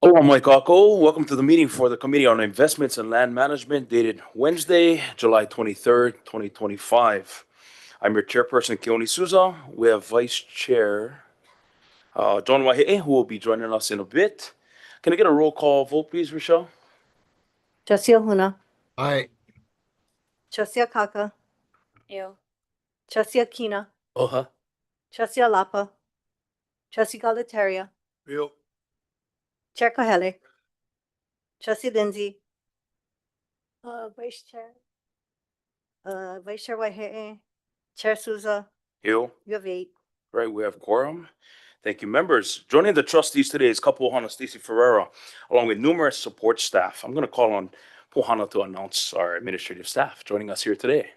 Hello, I'm Mike Akko. Welcome to the meeting for the Committee on Investments and Land Management dated Wednesday, July 23rd, 2025. I'm your chairperson, Keone Souza. We have Vice Chair John Wahe'e, who will be joining us in a bit. Can I get a roll call vote, please, Rochelle? Trustee Ahuna. Aye. Trustee Akaka. Ew. Trustee Akina. OHA. Trustee Alapa. Trustee Galataria. Ew. Chair Kahele. Trustee Lindsay. Vice Chair. Vice Chair Wahe'e. Chair Souza. You. You have 8. Right, we have quorum. Thank you, members. Joining the trustees today is Kapu'ohana Stacey Ferreira, along with numerous support staff. I'm going to call on Pu'ohana to announce our administrative staff joining us here today.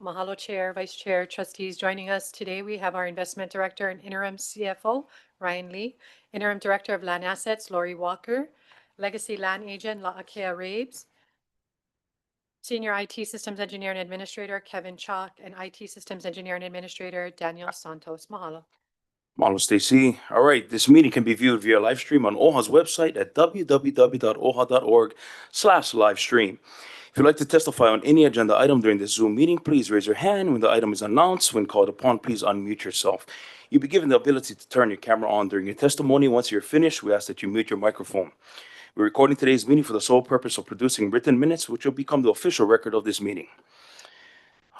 Mahalo, Chair, Vice Chair, trustees. Joining us today, we have our Investment Director and Interim CFO, Ryan Lee, Interim Director of Land Assets, Lori Walker, Legacy Land Agent, La'akea Rabes, Senior IT Systems Engineer and Administrator, Kevin Chalk, and IT Systems Engineer and Administrator, Daniel Santos. Mahalo. Mahalo, Stacey. All right, this meeting can be viewed via live stream on OHA's website at www.oha.org/livestream. If you'd like to testify on any agenda item during this Zoom meeting, please raise your hand. When the item is announced, when called upon, please unmute yourself. You'll be given the ability to turn your camera on during your testimony. Once you're finished, we ask that you mute your microphone. We're recording today's meeting for the sole purpose of producing written minutes, which will become the official record of this meeting.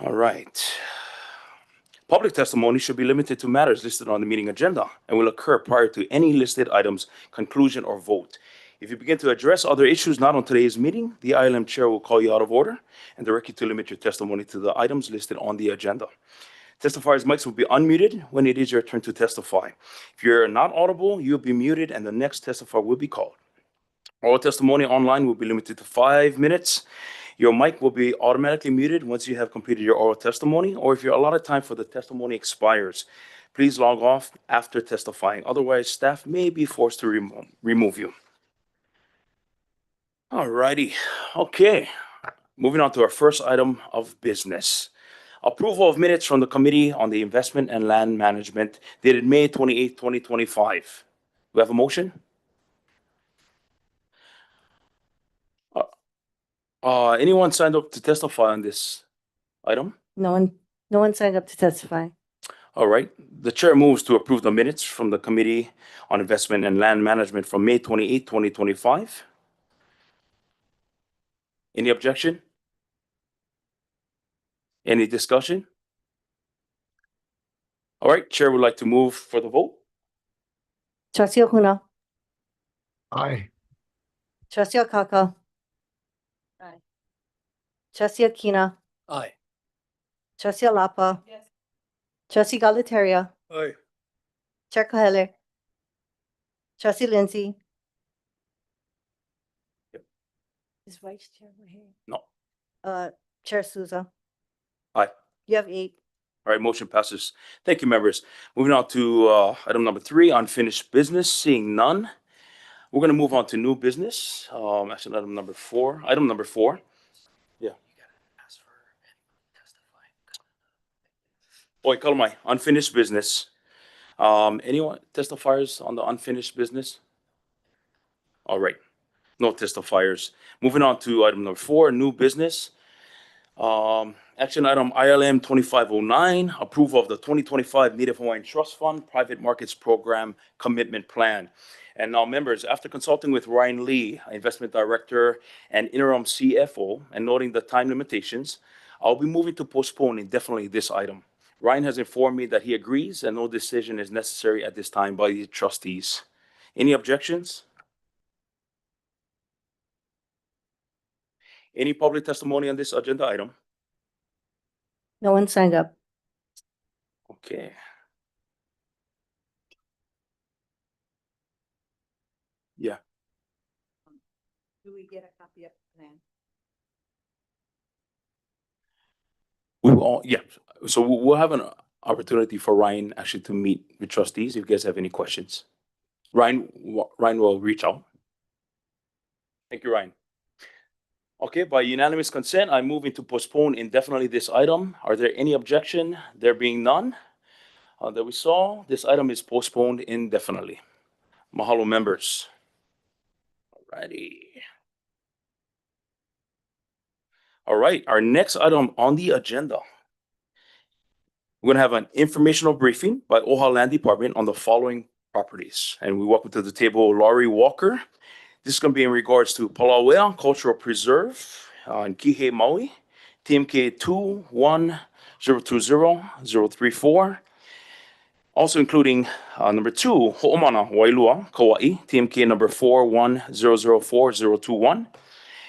All right. Public testimony should be limited to matters listed on the meeting agenda and will occur prior to any listed item's conclusion or vote. If you begin to address other issues not on today's meeting, the ILM chair will call you out of order and direct you to limit your testimony to the items listed on the agenda. Testifiers' mics will be unmuted when it is your turn to testify. If you're not audible, you'll be muted and the next testifier will be called. Oral testimony online will be limited to 5 minutes. Your mic will be automatically muted once you have completed your oral testimony, or if you're allotted time for the testimony expires, please log off after testifying. Otherwise, staff may be forced to remove you. All righty. Okay. Moving on to our first item of business. Approval of minutes from the Committee on the Investment and Land Management dated May 28, 2025. Do we have a motion? Anyone signed up to testify on this item? No one signed up to testify. All right. The chair moves to approve the minutes from the Committee on Investment and Land Management from May 28, 2025. Any objection? Any discussion? All right. Chair would like to move for the vote. Trustee Ahuna. Aye. Trustee Akaka. Aye. Trustee Akina. Aye. Trustee Alapa. Yes. Trustee Galataria. Aye. Chair Kahele. Trustee Lindsay. Yep. Is Vice Chair here? No. Chair Souza. Aye. You have 8. All right, motion passes. Thank you, members. Moving on to item number 3, unfinished business. Seeing none, we're going to move on to new business. Actually, item number 4. Item number 4. Yeah. You got to ask for testifying. Oi, Kalmai, unfinished business. Anyone testifiers on the unfinished business? All right, no testifiers. Moving on to item number 4, new business. Action item ILM 2509, approval of the 2025 Native Hawaiian Trust Fund Private Markets Program Commitment Plan. And now, members, after consulting with Ryan Lee, Investment Director and Interim CFO, and noting the time limitations, I'll be moving to postpone indefinitely this item. Ryan has informed me that he agrees and no decision is necessary at this time by the trustees. Any objections? Any public testimony on this agenda item? No one signed up. Okay. Yeah. Do we get a copy of the plan? We will all, yeah. So we'll have an opportunity for Ryan actually to meet with trustees if you guys have any questions. Ryan will reach out. Thank you, Ryan. Okay, by unanimous consent, I'm moving to postpone indefinitely this item. Are there any objection? There being none that we saw, this item is postponed indefinitely. Mahalo, members. Alrighty. All right, our next item on the agenda. We're gonna have an informational briefing by OHA Land Department on the following properties. And we welcome to the table Laurie Walker. This is gonna be in regards to Palauea Cultural Preserve in Kihei, Maui, TMK 210200034. Also including number 2, Hoʻomana, Wailua, Kauaʻi, TMK number 410040021.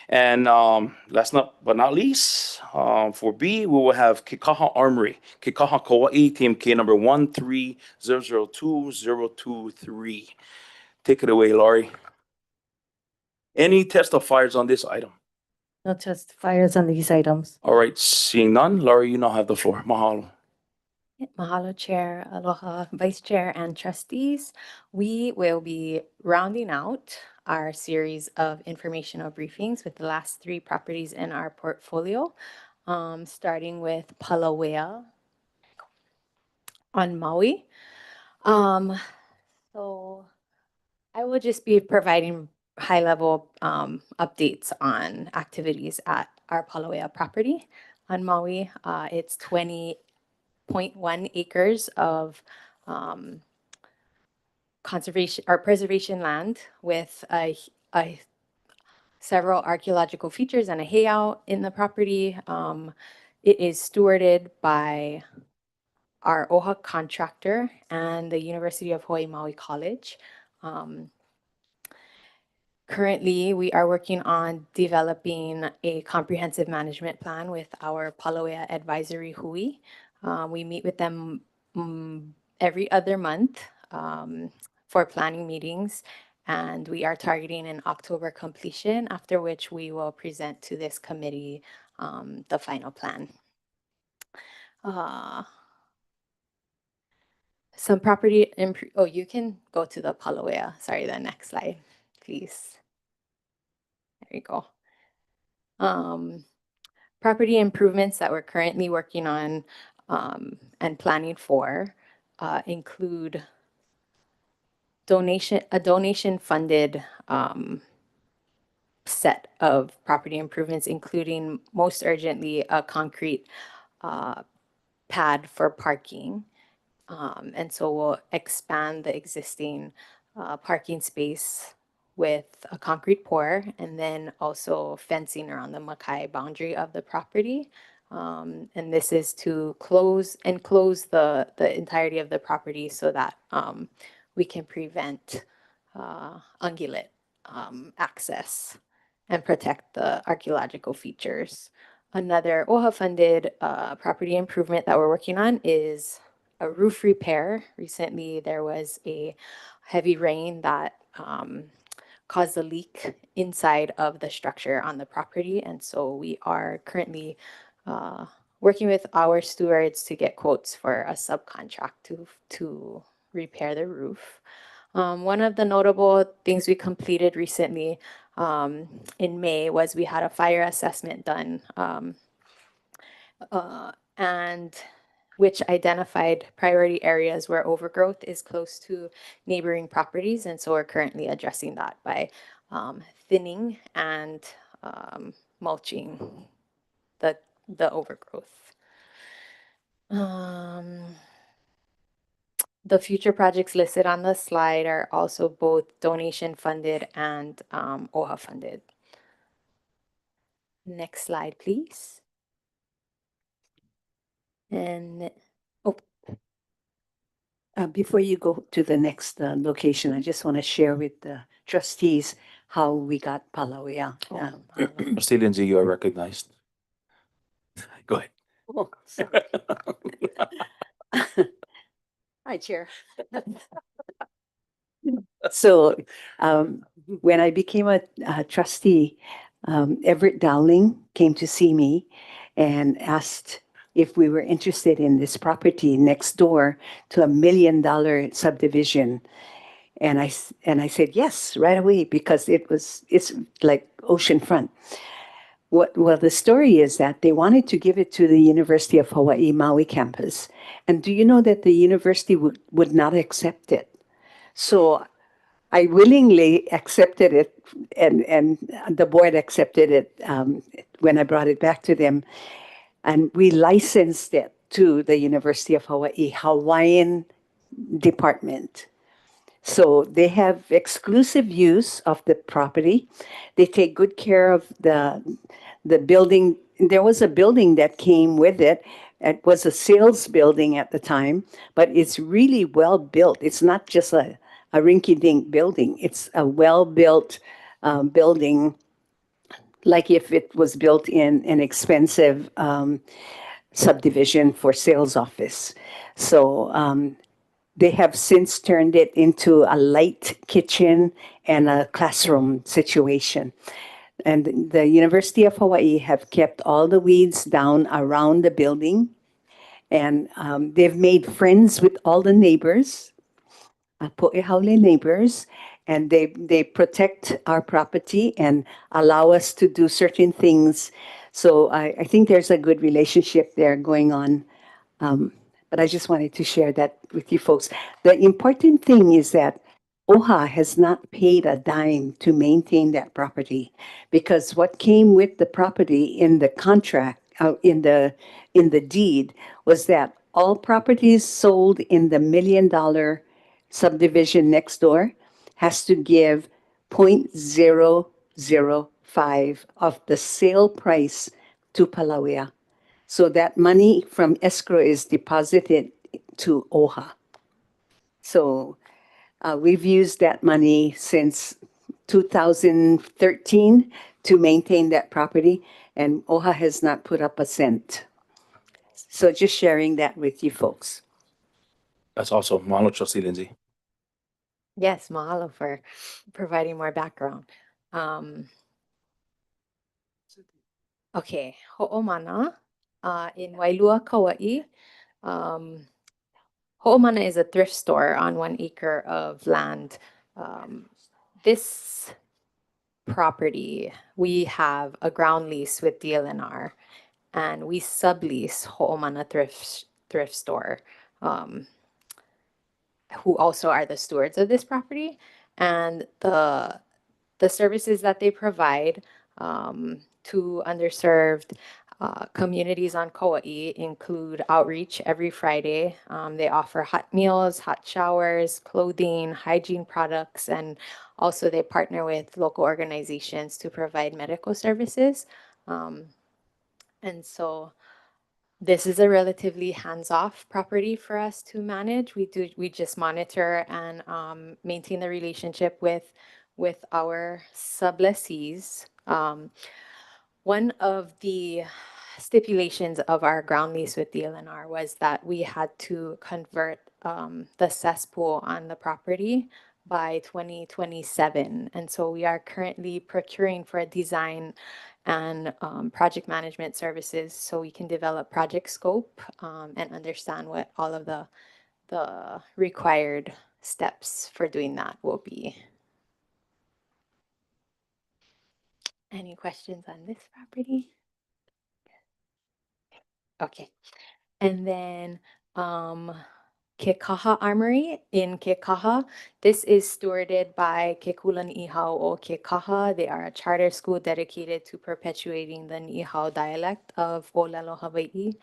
And last but not least, for B, we will have Kekaha Armory, Kekaha Kauaʻi, TMK number 130020023. Take it away, Laurie. Any testifiers on this item? No testifiers on these items. All right, seeing none, Laurie, you now have the floor. Mahalo. Mahalo, Chair, aloha, Vice Chair, and trustees. We will be rounding out our series of informational briefings with the last 3 properties in our portfolio, starting with Palauea on Maui. So I will just be providing high-level updates on activities at our Palauea property on Maui. It's 20.1 acres of conservation or preservation land with several archaeological features and a heiau in the property. It is stewarded by our OHA contractor and the University of Hawaii Maui College. Currently, we are working on developing a comprehensive management plan with our Palauea Advisory Hui. We meet with them every other month for planning meetings, and we are targeting an October completion, after which we will present to this committee the final plan. Some property, oh, you can go to the Palauea, sorry, the next slide, please. There you go. Property improvements that we're currently working on and planning for include a donation funded set of property improvements, including most urgently a concrete pad for parking. And so we'll expand the existing parking space with a concrete pour, and then also fencing around the makai boundary of the property. And this is to enclose the entirety of the property so that we can prevent ungulate access and protect the archaeological features. Another OHA-funded property improvement that we're working on is a roof repair. Recently, there was a heavy rain that caused a leak inside of the structure on the property. And so we are currently working with our stewards to get quotes for a subcontract to repair the roof. One of the notable things we completed recently in May was we had a fire assessment done and which identified priority areas where overgrowth is close to neighboring properties. And so we're currently addressing that by thinning and mulching the overgrowth. The future projects listed on the slide are also both donation funded and OHA funded. Next slide, please. And Before you go to the next location, I just want to share with the trustees how we got Palauea. Trustee Lindsay, you are recognized. Go ahead. Oh, sorry. Hi, Chair. So when I became a trustee, Everett Dowling came to see me and asked if we were interested in this property next door to $1 million subdivision. And I said yes right away because it's like oceanfront. Well, the story is that they wanted to give it to the University of Hawaii Maui campus. And do you know that the university would not accept it? So I willingly accepted it, and the board accepted it when I brought it back to them. And we licensed it to the University of Hawaii, Hawaiian Department. So they have exclusive use of the property. They take good care of the building. There was a building that came with it. It was a sales building at the time, but it's really well built. It's not just a rinky-dink building. It's a well-built building, like if it was built in an expensive subdivision for sales office. So they have since turned it into a light kitchen and a classroom situation. And the University of Hawaii have kept all the weeds down around the building. And they've made friends with all the neighbors, Po'ehaole neighbors, and they protect our property and allow us to do certain things. So I think there's a good relationship there going on. But I just wanted to share that with you folks. The important thing is that OHA has not paid a dime to maintain that property, because what came with the property in the contract, in the deed, was that all properties sold in the $1 million subdivision next door has to give 0.005 of the sale price to Palauea. So that money from escrow is deposited to OHA. So we've used that money since 2013 to maintain that property, and OHA has not put up a cent. So just sharing that with you folks. That's also mahalo, Trustee Lindsay. Yes, mahalo for providing more background. Okay, Ho'omana in Wailua, Kauaʻi. Ho'omana is a thrift store on 1 acre of land. This property, we have a ground lease with DLNR, and we sublease Ho'omana thrift store, who also are the stewards of this property. And the services that they provide to underserved communities on Kauaʻi include outreach every Friday. They offer hot meals, hot showers, clothing, hygiene products, and also they partner with local organizations to provide medical services. And so this is a relatively hands-off property for us to manage. We just monitor and maintain the relationship with our sublessees. One of the stipulations of our ground lease with DLNR was that we had to convert the cesspool on the property by 2027. And so we are currently procuring for a design and project management services so we can develop project scope and understand what all of the required steps for doing that will be. Any questions on this property? Okay. And then Kekaha Armory in Kekaha. This is stewarded by Ke Kula Ni'ihau o Kekaha. They are a charter school dedicated to perpetuating the Ni'ihau dialect of Olelo, Hawaii.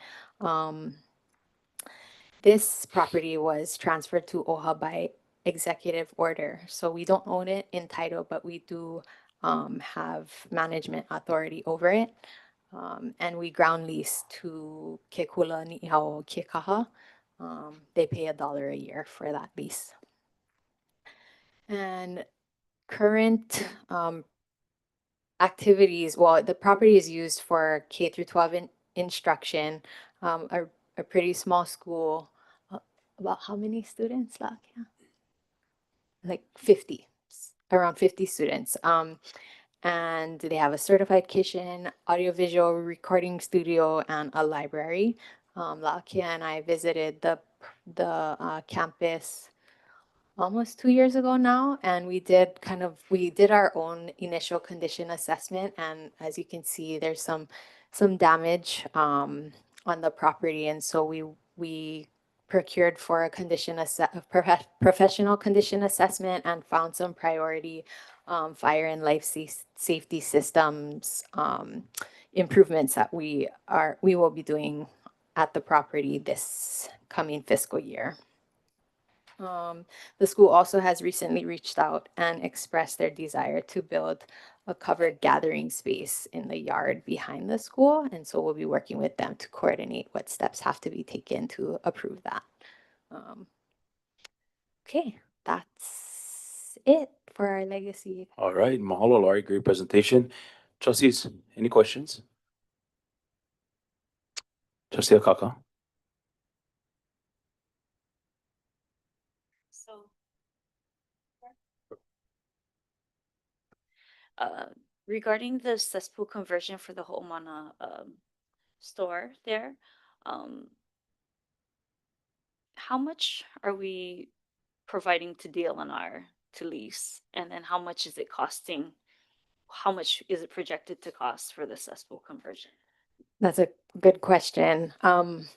This property was transferred to OHA by executive order. So we don't own it in title, but we do have management authority over it. And we ground lease to Ke Kula Ni'ihau Kekaha. They pay $1 a year for that lease. And current activities, well, the property is used for K through 12 instruction, a pretty small school. About how many students, Lakia? Like 50, around 50 students. And they have a certified kitchen, audiovisual recording studio, and a library. Lakia and I visited the campus almost 2 years ago now, and we did our own initial condition assessment, and as you can see, there's some damage on the property, and so we procured for a professional condition assessment and found some priority fire and life safety systems improvements that we will be doing at the property this coming fiscal year. The school also has recently reached out and expressed their desire to build a covered gathering space in the yard behind the school. And so we'll be working with them to coordinate what steps have to be taken to approve that. Okay, that's it for our legacy. All right, mahalo, Laurie. Great presentation. Trustees, any questions? Trustee Akaka. So, regarding the cesspool conversion for the Hoʻomana store there, how much are we providing to DLNR to lease? And then how much is it costing? How much is it projected to cost for the cesspool conversion? That's a good question. I'm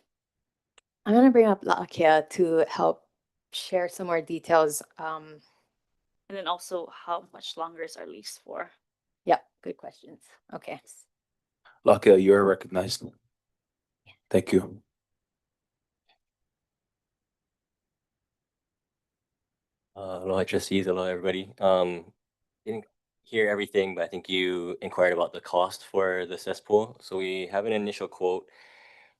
going to bring up La'akea to help share some more details. And then also how much longer is our lease for? Yep, good questions. Okay. Lakia, you are recognized. Thank you. Aloha trustees, aloha everybody. Didn't hear everything, but I think you inquired about the cost for the cesspool. So we have an initial quote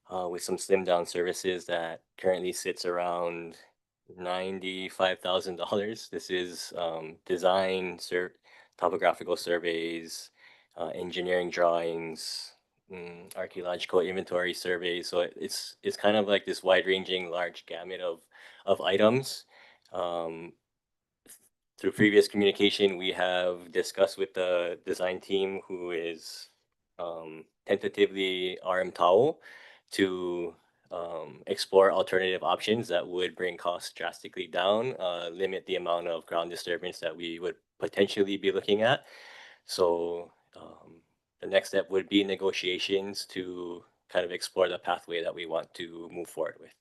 with some slimmed down services that currently sits around $95,000. This is design, topographical surveys, engineering drawings, archaeological inventory surveys. So it's kind of like this wide-ranging, large gamut of items. Through previous communication, we have discussed with the design team, who is tentatively RM Tau, to explore alternative options that would bring costs drastically down, limit the amount of ground disturbance that we would potentially be looking at. So the next step would be negotiations to kind of explore the pathway that we want to move forward with.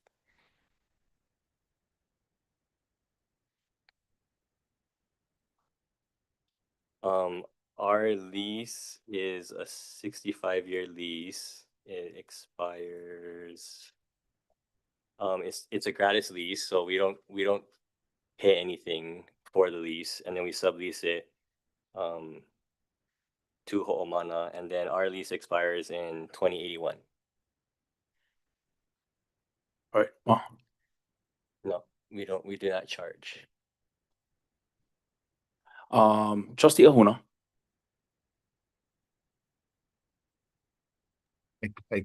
Our lease is a 65-year lease. It expires. It's a gratis lease, so we don't pay anything for the lease, and then we sublease it to Hoʻomana, and then our lease expires in 2081. All right. Well, No, we do not charge. Trustee Ahuna. I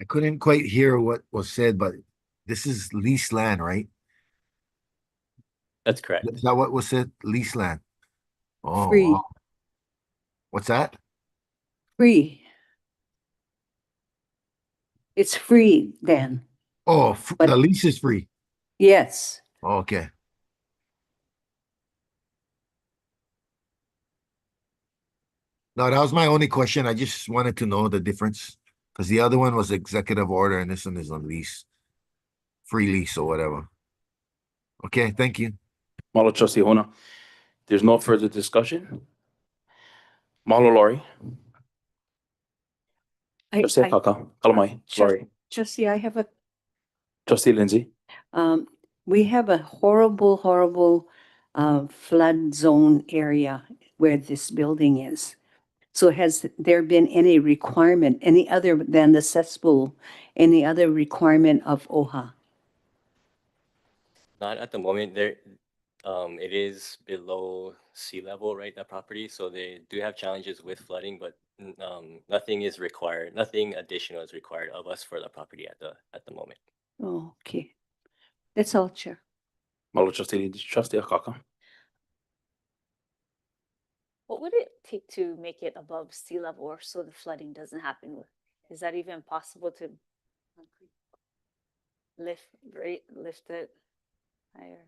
couldn't quite hear what was said, but this is leased land, right? That's correct. Is that what was said? Leased land. Oh, Free. wow. What's that? Free. It's free, Dan. Oh, But- the lease is free. Yes. Okay. No, that was my only question. I just wanted to know the difference, because the other one was executive order and this one is on lease, free lease or whatever. Okay, thank you. Mahalo, Trustee Ahuna. There's no further discussion. Mahalo, Laurie. Trustee Akaka. Kalamai. Laurie. Trustee, I have a Trustee Lindsay. we have a horrible, horrible flood zone area where this building is. So has there been any requirement, any other than the cesspool, any other requirement of OHA? Not at the moment. It is below sea level, right? That property, so they do have challenges with flooding, but nothing is required. Nothing additional is required of us for the property at the moment. Oh, okay. That's all, Chair. Mahalo, Trustee Lindsay. Trustee Akaka. What would it take to make it above sea level or so the flooding doesn't happen? Is that even possible to lift it higher?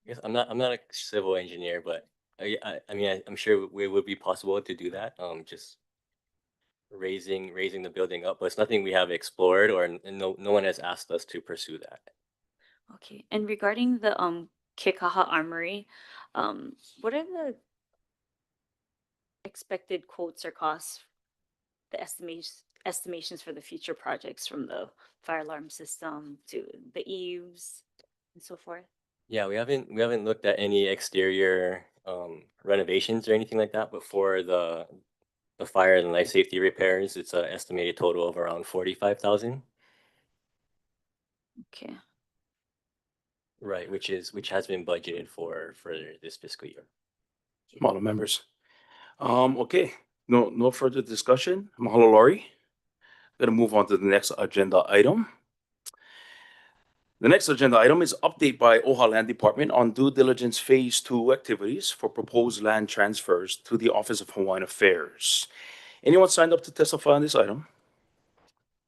Yes, I'm not a civil engineer, but I mean, I'm sure it would be possible to do that. Just raising the building up, but it's nothing we have explored, or no one has asked us to pursue that. Okay, and regarding the Kekaha Armory, what are the expected quotes or costs, the estimations for the future projects, from the fire alarm system to the eaves and so forth? Yeah, we haven't looked at any exterior renovations or anything like that, but for the fire and life safety repairs, it's an estimated total of around 45,000. Okay. Right, which has been budgeted for this fiscal year. Model members. Okay, no further discussion. Mahalo, Lori. Gonna move on to the next agenda item. The next agenda item is update by OHA Land Department on due diligence phase 2 activities for proposed land transfers to the Office of Hawaiian Affairs. Anyone signed up to testify on this item?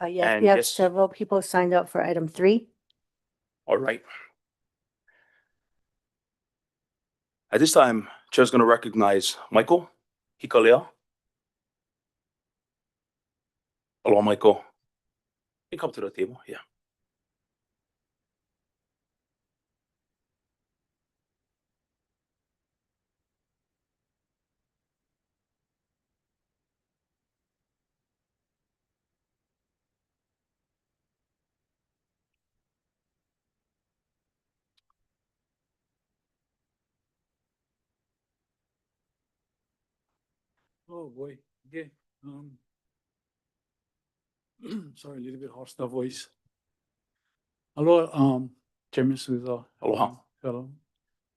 Yes, And we have yes. several people signed up for item 3. All right. At this time, Chair's going to recognize Michael Hikalea. Hello, Michael. You come to the table. Yeah. Oh boy, okay. Sorry, a little bit hoarse the voice. Hello, Chairman Souza. Aloha. Fellow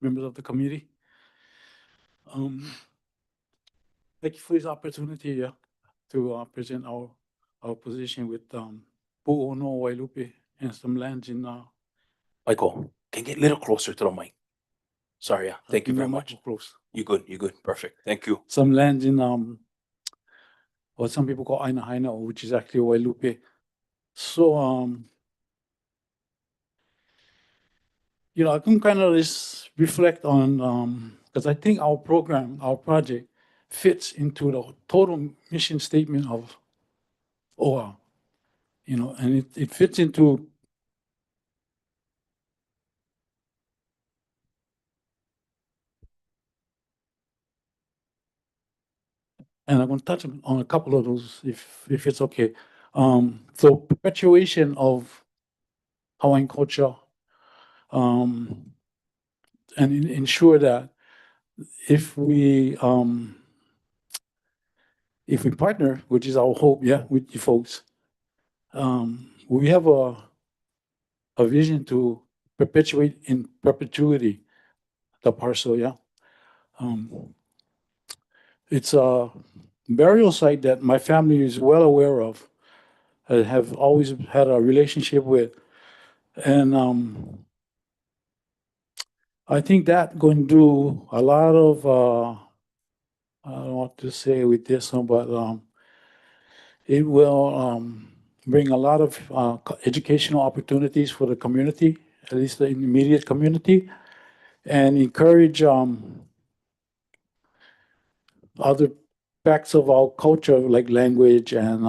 members of the committee. Thank you for this opportunity to present our position with Pu'uno Wailupe and some lands in Michael, can you get a little closer to the mic? Sorry, yeah. Thank you give me very a much. mic close. You good. Perfect. Thank you. Some lands in what some people call Aina Haina, which is actually Wailupe. So you know, I can kind of just reflect on because I think our project fits into the total mission statement of OHA, you know, and it fits into and I'm going to touch on a couple of those if it's okay. So perpetuation of Hawaiian culture, and ensure that if we partner, which is our hope, with you folks, we have a vision to perpetuate in perpetuity the parcel, it's a burial site that my family is well aware of, have always had a relationship with, and I think that going to do a lot of I don't know what to say with this one, but it will bring a lot of educational opportunities for the community, at least the immediate community, and encourage other facts of our culture, like language and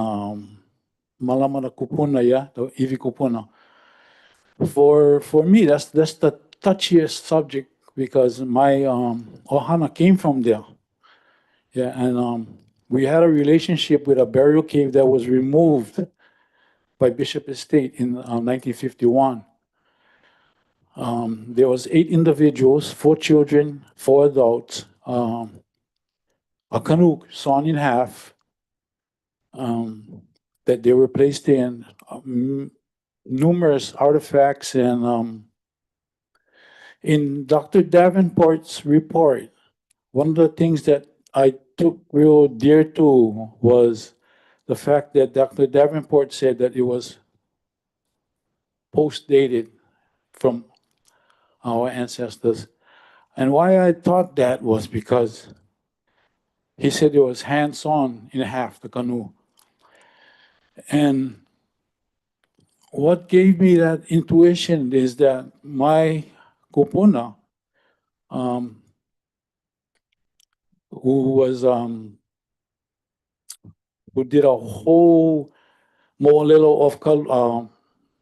malamana kupuna, the iwi kupuna. For me, that's the touchiest subject because my ohana came from there. Yeah, and we had a relationship with a burial cave that was removed by Bishop Estate in 1951. There was 8 individuals, 4 children, 4 adults, a canoe sawn in half that they were placed in, numerous artifacts, and in Dr. Davenport's report, one of the things that I took real dear to was the fact that Dr. Davenport said that it was post-dated from our ancestors. And why I thought that was because he said it was hand-sawn in half, the canoe. And what gave me that intuition is that my kupuna, who was who did a whole mo'olelo of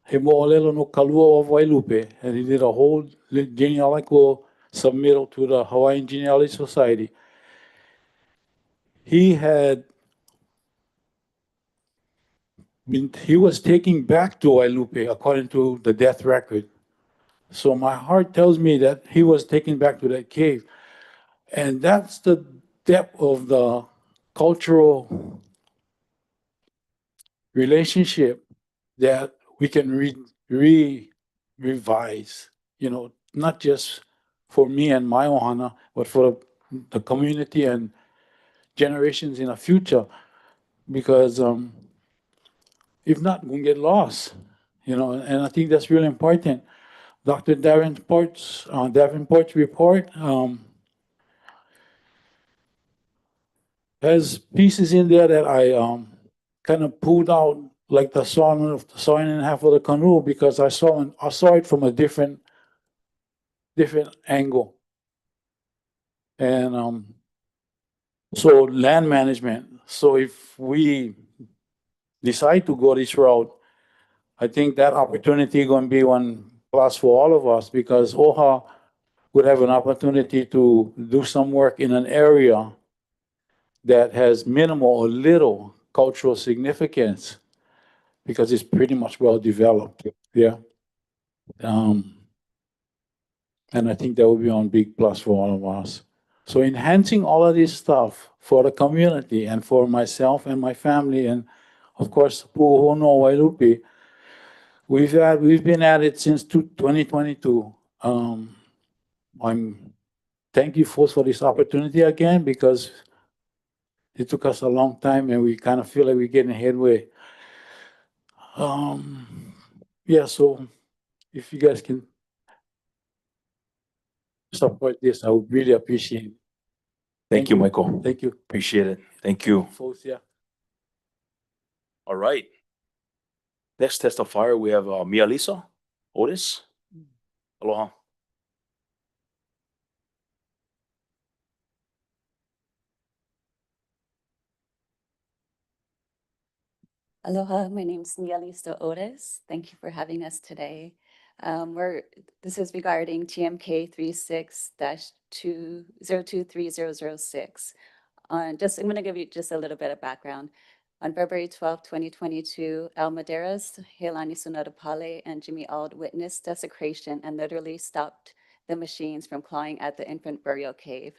he mo'olelo no kalua of Wailupe, and he did a whole genealogical submittal to the Hawaiian Genealogy Society. He was taken back to Wailupe according to the death record. So my heart tells me that he was taken back to that cave. And that's the depth of the cultural relationship that we can revise, not just for me and my ohana, but for the community and generations in the future. Because if not, we'll get lost, and I think that's really important. Dr. Davenport's report has pieces in there that I kind of pulled out, like the sawing in half of the canoe, because I saw it from a different angle. And so land management. So if we decide to go this route, I think that opportunity going to be one plus for all of us, because OHA would have an opportunity to do some work in an area that has minimal or little cultural significance, because it's pretty much well developed. Yeah. And I think that would be one big plus for all of us. So enhancing all of this stuff for the community and for myself and my family, and of course, Pu'uhono Wailupi, we've been at it since 2022. I'm thank you folks for this opportunity again, because it took us a long time and we kind of feel like we're getting headway. Yeah, so if you guys can support this, I would really appreciate it. Thank you, Michael. Thank you. Appreciate it. Thank you. Folks, yeah. All right. Next testifier, we have Mia Lisa Otis. Aloha. Aloha, my name is Mialisa Otis. Thank you for having us today. This is regarding TMK 36-023006. I'm going to give you just a little bit of background. On February 12, 2022, Al Madeiras, Helani Sunodapale, and Jimmy Auld witnessed desecration and literally stopped the machines from clawing at the infant burial cave.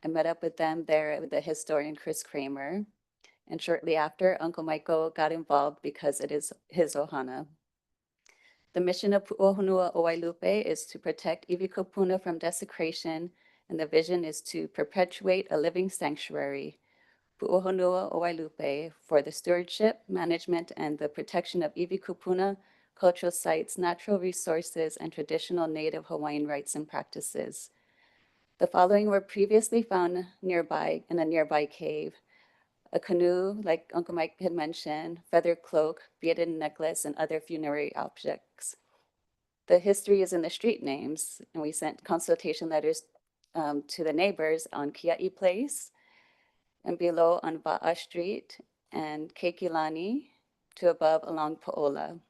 I met up with them there with the historian Chris Kramer. And shortly after, Uncle Michael got involved because it is his ohana. The mission of Pu'uhonua o Wailupe is to protect Ivikopuna from desecration, and the vision is to perpetuate a living sanctuary, Pu'uhonua o Wailupe, for the stewardship, management, and the protection of Ivikopuna, cultural sites, natural resources, and traditional native Hawaiian rites and practices. The following were previously found nearby in a nearby cave: a canoe, like Uncle Mike had mentioned, feather cloak, beaded necklace, and other funerary objects. The history is in the street names, and we sent consultation letters to the neighbors on Kiaʻi Place, and below on Va'a Street, and Keikilani, to above along Po'ola.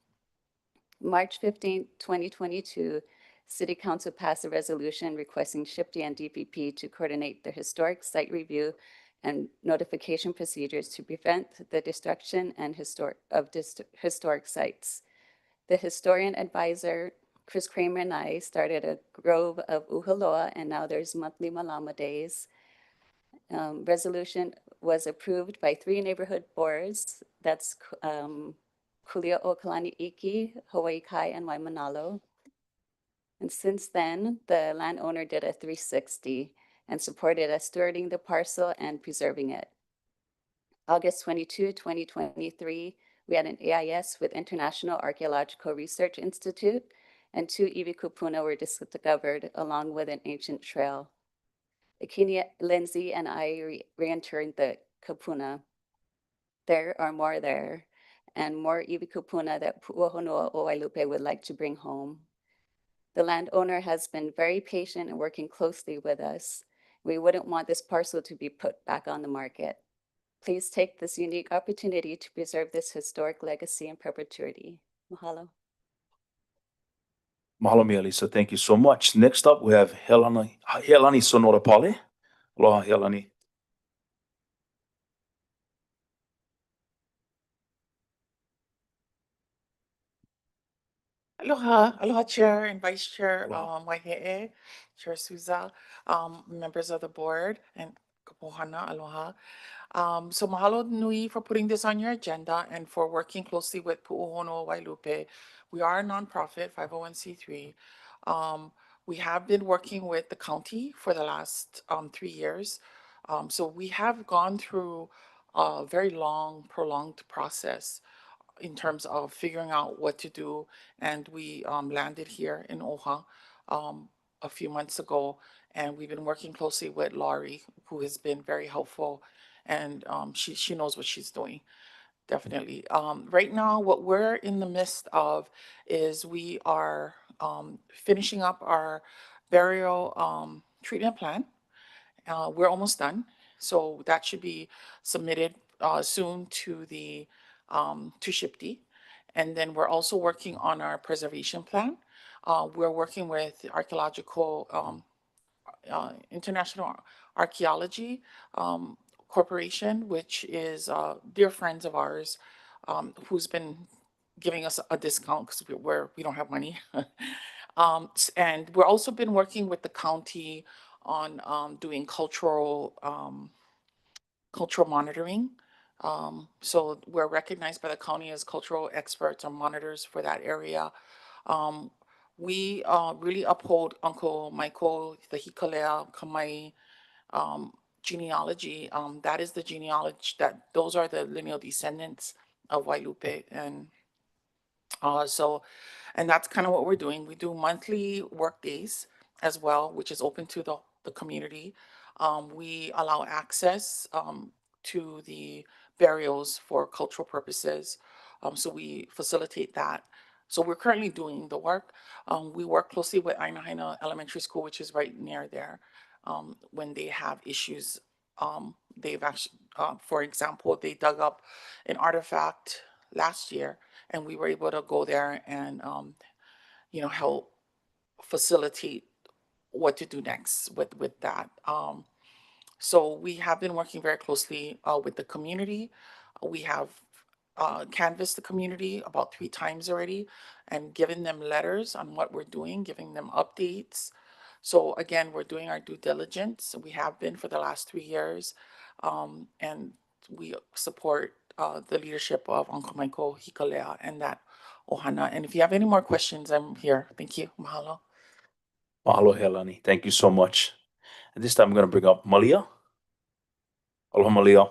March 15, 2022, City Council passed a resolution requesting SHPD and DPP to coordinate the historic site review and notification procedures to prevent the destruction and historic sites. The historian advisor, Chris Kramer, and I started a grove of uhaloa, and now there's monthly malama days. Resolution was approved by 3 neighborhood boards. That's Kulia o Kalani Iki, Hawaii Kai, and Waimanalo. And since then, the landowner did a 360 and supported us stewarding the parcel and preserving it. August 22, 2023, we had an AIS with International Archaeological Research Institute, and 2 Ivikopuna were discovered along with an ancient trail. Akini, Lindsay, and I re-entered the kapuna. There are more there, and more Ivikopuna that Pu'uhonua o Wailupe would like to bring home. The landowner has been very patient and working closely with us. We wouldn't want this parcel to be put back on the market. please take this unique opportunity to preserve this historic legacy in perpetuity. Mahalo. Mahalo, Mia Lisa. Thank you so much. Next up, we have Helani Sonora Pale. Aloha, Helani. Aloha, aloha Chair and Vice Chair Aloha. Waihe'e, Chair Souza, members of the board, and kapohana, aloha. So mahalo nui for putting this on your agenda and for working closely with Pu'uhono Wailupe. We are a nonprofit, 501c3. We have been working with the county for the last 3 years. So we have gone through a very long, prolonged process in terms of figuring out what to do. And we landed here in OHA a few months ago. And we've been working closely with Laurie, who has been very helpful. And she knows what she's doing, definitely. Right now, what we're in the midst of is we are finishing up our burial treatment plan. We're almost done. So that should be submitted soon to the to SHPD. And then we're also working on our preservation plan. We're working with archaeological International Archaeology Corporation, which is dear friends of ours, who's been giving us a discount because we don't have money. And we're also been working with the county on doing cultural monitoring. So we're recognized by the county as cultural experts or monitors for that area. We really uphold Uncle Michael, the Hikalea Kamai genealogy. That is the genealogy those are the lineal descendants of Wailupe. And and that's kind of what we're doing. We do monthly work days as well, which is open to the community. We allow access to the burials for cultural purposes. So we facilitate that. So we're currently doing the work. We work closely with Ainahaina Elementary School, which is right near there. When they have issues, they've actually, for example, they dug up an artifact last year, and we were able to go there and help facilitate what to do next with that. So we have been working very closely with the community. We have canvassed the community about 3 times already and given them letters on what we're doing, giving them updates. So again, we're doing our due diligence. We have been for the last 3 years. And we support the leadership of Uncle Michael Hikalea and that ohana. And if you have any more questions, I'm here. Thank you. Mahalo. Mahalo, Helani. Thank you so much. And this time I'm going to bring up Malia. Aloha, Malia.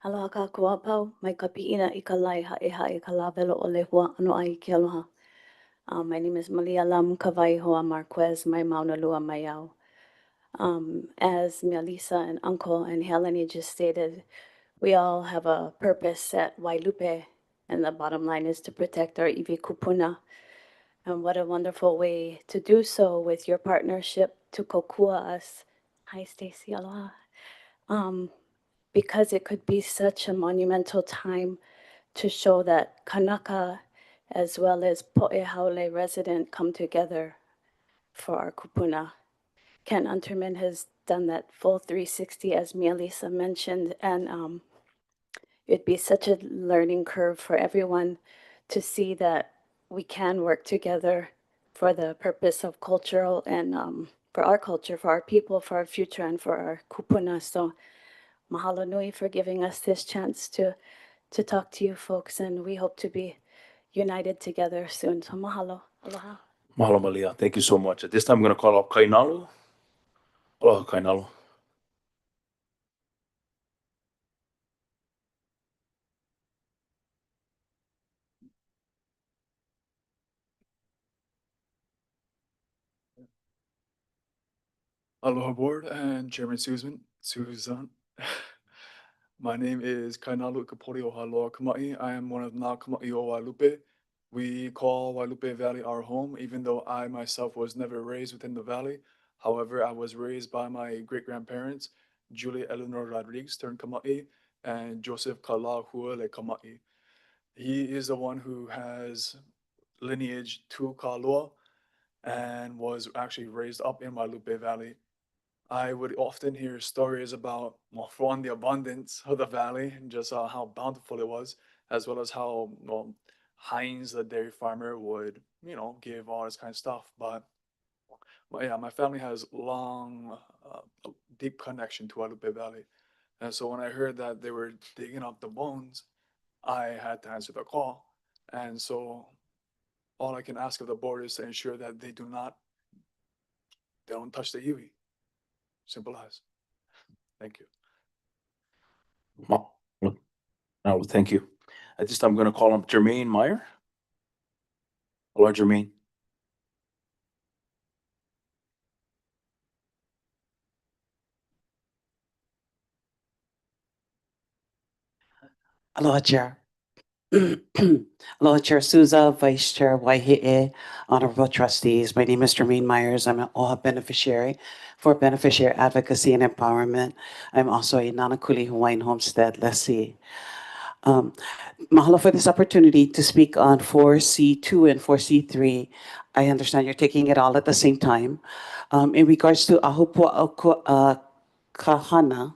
Aloha kākua pau, mai ka piʻina I ka lai haʻehaʻe ka lawelo o le hua ano ai ke aloha. My name is Malia Lam Kawaihoa Marquez, mai Maunalua Maiau. As Melissa and Uncle and Helene just stated, we all have a purpose at Wailupe, and the bottom line is to protect our iwi kupuna. And what a wonderful way to do so with your partnership to kokua us. Hi, Stacy, aloha. Because it could be such a monumental time to show that Kanaka as well as Poʻehaole resident come together for our kupuna. Ken Unterman has done that full 360, as Mia Lisa mentioned, and it'd be such a learning curve for everyone to see that we can work together for the purpose of cultural and for our culture, for our people, for our future, and for our kupuna. So mahalo nui for giving us this chance to talk to you folks, and we hope to be united together soon. So mahalo. Aloha. Mahalo, Malia. Thank you so much. At this time I'm going to call up Kainalu. Aloha, Kainalu. Aloha board and Chairman Susan. My name is Kainalu Kapori Ohaloa Kamaʻi. I am one of Nā Kamaʻi o Wailupe. We call Wailupe Valley our home, even though I myself was never raised within the valley. However, I was raised by my great-grandparents, Julia Eleanor Rodriguez turned Kamaʻi, and Joseph Kalahua Kamaʻi. He is the one who has lineage to Kōloa and was actually raised up in Wailupe Valley. I would often hear stories about, well, for one, the abundance of the valley and just how bountiful it was, as well as how, well, Heinz, the dairy farmer, would, give all this kind of stuff. But yeah, my family has long, deep connection to Wailupe Valley. And so when I heard that they were digging up the bones, I had to answer the call. And so all I can ask of the board is to ensure that they don't touch the iwi. Simple as. Thank you. Well, no, thank you. At this time, I'm going to call on Jermaine Meyer. Hello, Jermaine. Aloha, Chair. Aloha, Chair Souza, Vice Chair Waihi'e, Honorable Trustees. My name is Jermaine Myers. I'm an OHA beneficiary for Beneficiary Advocacy and Empowerment. I'm also a Nanakuli Hawaiian Homestead lessee. Mahalo for this opportunity to speak on 4C2 and 4C3. I understand you're taking it all at the same time. In regards to Ahupuaʻa Kahana,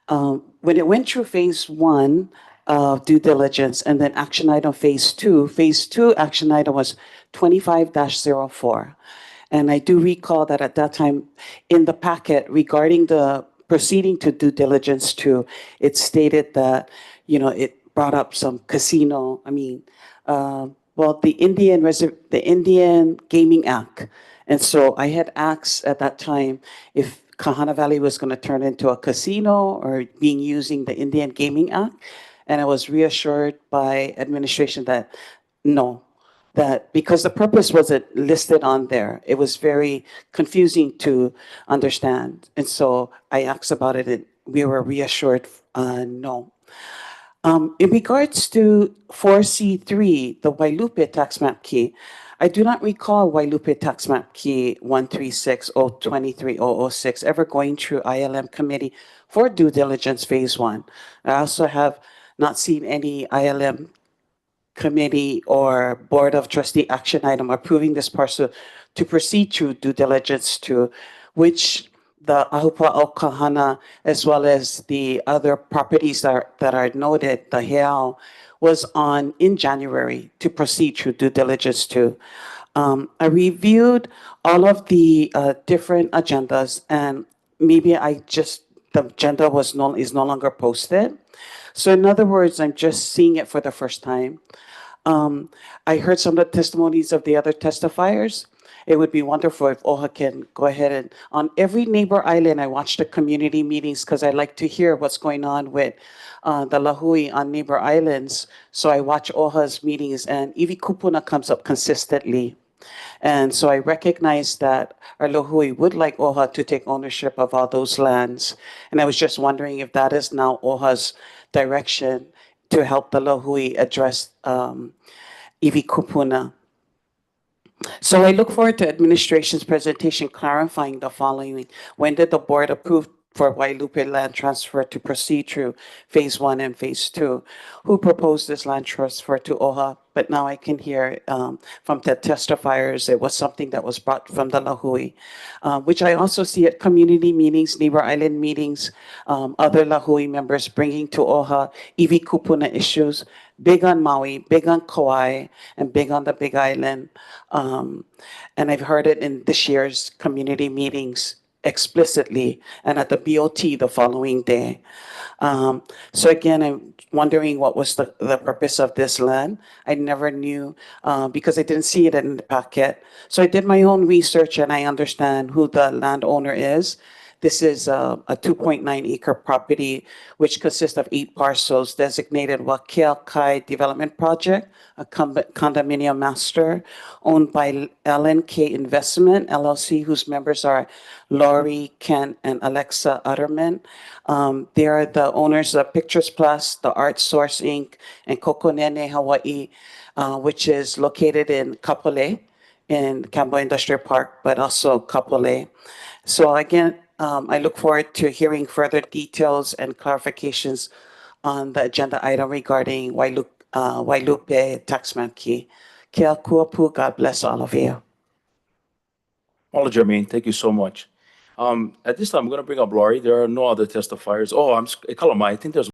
when it went through phase 1 of due diligence and then action item phase 2 action item was 25-04. And I do recall that at that time in the packet regarding the proceeding to due diligence 2, it stated that, it brought up some casino, the Indian Gaming Act. And so I had asked at that time if Kahana Valley was going to turn into a casino or being using the Indian Gaming Act. And I was reassured by administration that no, that because the purpose wasn't listed on there, it was very confusing to understand. And so I asked about it and we were reassured no. In regards to 4C3, the Wailupe tax map key, I do not recall Wailupe tax map key 136-023-006 ever going through ILM committee for due diligence phase 1. I also have not seen any ILM committee or board of trustee action item approving this parcel to proceed through due diligence to which the Ahupuaʻa Kahana, as well as the other properties that are noted, the Heiau, was on in January to proceed through due diligence to. I reviewed all of the different agendas, and maybe the agenda is no longer posted. So in other words, I'm just seeing it for the first time. I heard some of the testimonies of the other testifiers. It would be wonderful if OHA can go ahead and on every neighbor island, I watch the community meetings because I like to hear what's going on with the lahui on neighbor islands. So I watch OHA's meetings and iwi kupuna comes up consistently. And so I recognize that our lahui would like OHA to take ownership of all those lands. And I was just wondering if that is now OHA's direction to help the lahui address iwi kupuna. So I look forward to administration's presentation clarifying the following. When did the board approve for Wailupe land transfer to proceed through phase 1 and phase 2? Who proposed this land transfer to OHA? But now I can hear from the testifiers, it was something that was brought from the lahui, which I also see at community meetings, neighbor island meetings, other lahui members bringing to OHA iwi kupuna issues, big on Maui, big on Kauaʻi, and big on the Big Island. And I've heard it in this year's community meetings explicitly and at the BOT the following day. So again, I'm wondering what was the purpose of this land. I never knew because I didn't see it in the packet. So I did my own research and I understand who the landowner is. This is a 2.9 acre property, which consists of 8 parcels designated Wakiakai Development Project, a condominium master owned by LNK Investment LLC, whose members are Lori, Ken, and Alexa Utterman. They are the owners of Pictures Plus, the Art Source Inc., and Kokonene Hawaii, which is located in Kapolei, in Campo Industrial Park, but also Kapolei. So again, I look forward to hearing further details and clarifications on the agenda item regarding Wailupe tax maki. Kia kuapu, God bless all of you. All Jermaine, thank you so much. At this time, I'm going to bring up Laurie. There are no other testifiers. Oh, Kalamai, I think there's